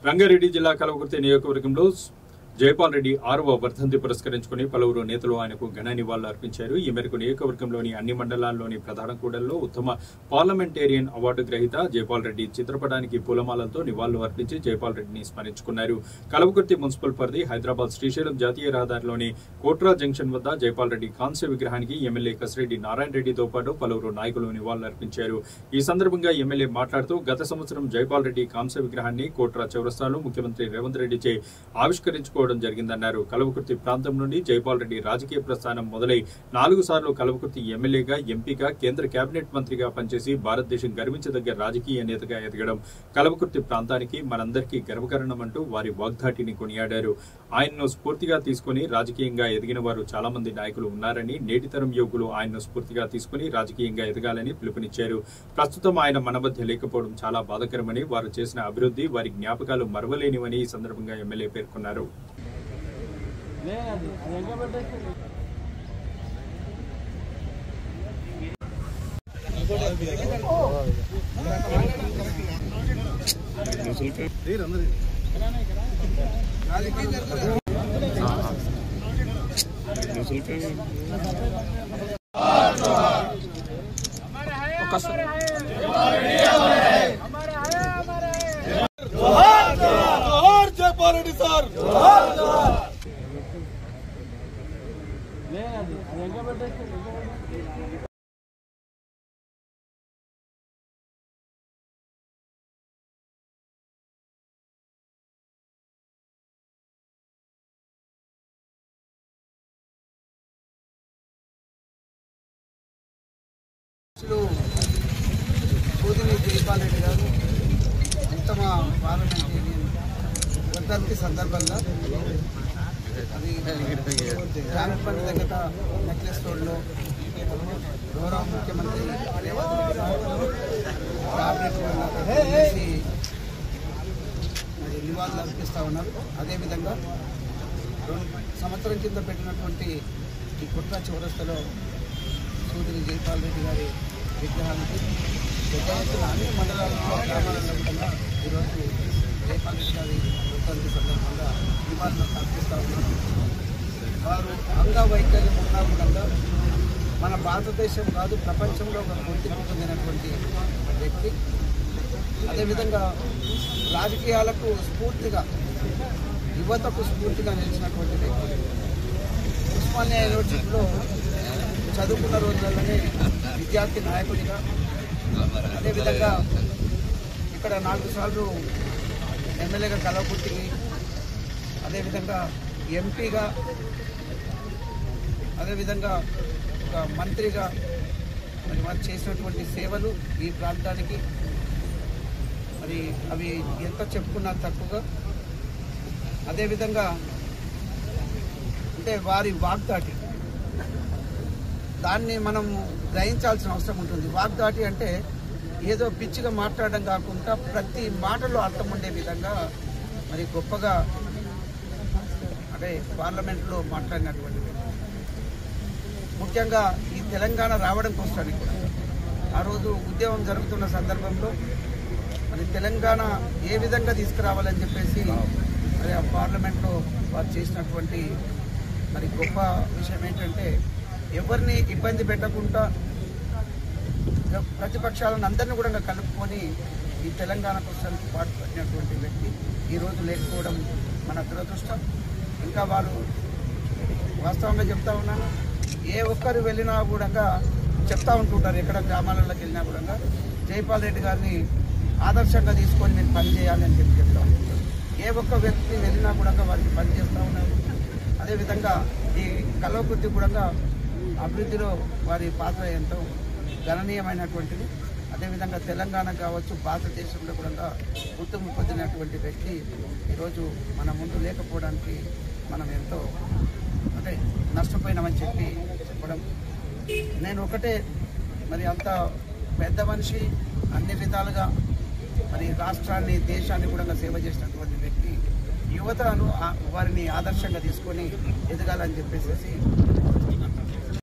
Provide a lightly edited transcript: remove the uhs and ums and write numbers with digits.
రంగారెడ్డి జిల్లా కల్వకుర్తి నియోజకవర్గంలో జైపాల్ రెడ్డి 6వ వర్ధంతి పురస్కరించుకుని పలువురు నేతలు ఆయనకు ఘన నివాళులు అర్పించారు. ఈ మేరకు నియోజకవర్గంలోని అన్ని మండలాల్లోని ప్రధాన కూడళ్లలో ఉత్తమ పార్లమెంటేరియన్ అవార్డు గ్రహీత జైపాల్ రెడ్డి చిత్రపటానికి పూలమాలలతో నివాళులు అర్పించి జైపాల్ రెడ్డిని స్మరించుకున్నారు. కల్వకుర్తి మున్సిపల్ పరిధి హైదరాబాద్ శ్రీశైలం జాతీయ రహదారిలోని కోట్రా జంక్షన్ వద్ద జైపాల్ రెడ్డి కాంస్య విగ్రహానికి ఎమ్మెల్యే కసిరెడ్డి నారాయణ రెడ్డితో పాటు పలువురు నాయకులు నివాళులు అర్పించారు. ఈ సందర్భంగా ఎమ్మెల్యే మాట్లాడుతూ గత సంవత్సరం జైపాల్ రెడ్డి కాంస్య విగ్రహాన్ని కోట్రా చౌరస్తాలో ముఖ్యమంత్రి రేవంత్ రెడ్డిచే ఆవిష్కరించుకో జరిగిందన్నారు. కల్వకుర్తి ప్రాంతం నుండి జైపాల్ రెడ్డి రాజకీయ ప్రస్థానం మొదలై 4 సార్లు కల్వకుర్తి ఎమ్మెల్యేగా, ఎంపీగా, కేంద్ర కేబినెట్ మంత్రిగా పనిచేసి భారతదేశం గర్వించదగ్గ రాజకీయ నేతగా ఎదగడం కల్వకుర్తి ప్రాంతానికి మనందరికీ గర్వకారణమంటూ వారి వాగ్దాటిని కొనియాడారు. ఆయన్ను స్ఫూర్తిగా తీసుకుని రాజకీయంగా ఎదిగిన వారు చాలా మంది నాయకులు ఉన్నారని, నేటితరం యువకులు ఆయన్ను స్ఫూర్తిగా తీసుకుని రాజకీయంగా ఎదగాలని పిలుపునిచ్చారు. ప్రస్తుతం ఆయన మన మధ్య లేకపోవడం చాలా బాధాకరమని, వారు చేసిన అభివృద్ధి వారి జ్ఞాపకాలు మరవలేనివని ఈ సందర్భంగా ఎమ్మెల్యే పేర్కొన్నారు. సోదరి జైపాల్ రెడ్డి గారు ఉత్తమ పార్లమెంటేరియన్ వర్ధంతి సందర్భంగా అది జానపల్లి దగ్గర నెక్లెస్ రోడ్లో గౌరవ ముఖ్యమంత్రి రేవంత్ రెడ్డి గారు చేసి నివాళులు అర్పిస్తూ ఉన్నారు. అదేవిధంగా 2 సంవత్సరం కింద పెట్టినటువంటి ఈ కుట్ర చౌరస్తలో సోదరి జైపాల్ రెడ్డి గారి విగ్రహానికి పెద్ద ఎత్తున అన్ని మండలాల్లో, గ్రామాలలో కూడా ఈరోజు జైపాల్ రెడ్డి గారి వర్ధంతి సందర్భంగా నివాళులు అర్పిస్తూ ఉన్నారు. వారు అంగవైకల్యం ఉన్నా కూడా మన భారతదేశం కాదు ప్రపంచంలో ఒక గుర్తింపు పొందినటువంటి వ్యక్తి. అదేవిధంగా రాజకీయాలకు స్ఫూర్తిగా, యువతకు స్ఫూర్తిగా నిలిచినటువంటి వ్యక్తి. ఉస్మానియా యూనివర్సిటీలో చదువుకున్న రోజుల్లోనే విద్యార్థి నాయకుడిగా, అదేవిధంగా ఇక్కడ 4 సార్లు ఎమ్మెల్యేగా కల్వకుర్తికి, అదేవిధంగా ఎంపీగా, అదేవిధంగా ఒక మంత్రిగా మరి వారు చేసినటువంటి సేవలు ఈ ప్రాంతానికి మరి అవి ఎంత చెప్పుకున్నా తక్కువగా. అదేవిధంగా అంటే వారి వాగ్దాటి, దాన్ని మనం గ్రహించాల్సిన అవసరం ఉంటుంది. వాగ్దాటి అంటే ఏదో పిచ్చిగా మాట్లాడడం కాకుండా ప్రతి మాటలో అర్థం ఉండే విధంగా మరి గొప్పగా అంటే పార్లమెంట్లో మాట్లాడినటువంటి ముఖ్యంగా ఈ తెలంగాణ రావడం కోసడానికి కూడా ఆ రోజు ఉద్యమం జరుగుతున్న సందర్భంలో మరి తెలంగాణ ఏ విధంగా తీసుకురావాలని చెప్పేసి మరి ఆ పార్లమెంట్లో వారు చేసినటువంటి మరి గొప్ప విషయం ఏంటంటే ఎవరిని ఇబ్బంది పెట్టకుండా ప్రతిపక్షాలను అందరినీ కూడా కలుపుకొని ఈ తెలంగాణ కోసం పాటుపడినటువంటి వ్యక్తి ఈరోజు లేకపోవడం మన దురదృష్టం. ఇంకా వారు వాస్తవంగా చెప్తా ఉన్నాను, ఏ ఒక్కరు వెళ్ళినా కూడా చెప్తా ఉంటుంటారు, ఎక్కడ గ్రామాలలోకి వెళ్ళినా కూడా జైపాల్ రెడ్డి గారిని ఆదర్శంగా తీసుకొని మీరు పనిచేయాలి అని చెప్తా ఉంటారు. ఏ ఒక్క వ్యక్తి వెళ్ళినా కూడా వారికి పనిచేస్తూ ఉన్నారు. అదేవిధంగా ఈ కల్వకుర్తి కూడా అభివృద్ధిలో వారి పాత్ర ఎంతో గణనీయమైనటువంటిది. అదేవిధంగా తెలంగాణ కావచ్చు, భారతదేశంలో కూడా గుర్తింపు పొందినటువంటి వ్యక్తి ఈరోజు మన ముందు లేకపోవడానికి మనం ఎంతో అంటే నష్టపోయినామని చెప్పడం. నేను ఒకటే, మరి అంత పెద్ద మనిషి, అన్ని విధాలుగా మరి రాష్ట్రాన్ని, దేశాన్ని కూడా సేవ చేసినటువంటి వ్యక్తి, యువతను వారిని ఆదర్శంగా తీసుకొని ఎదగాలని చెప్పేసి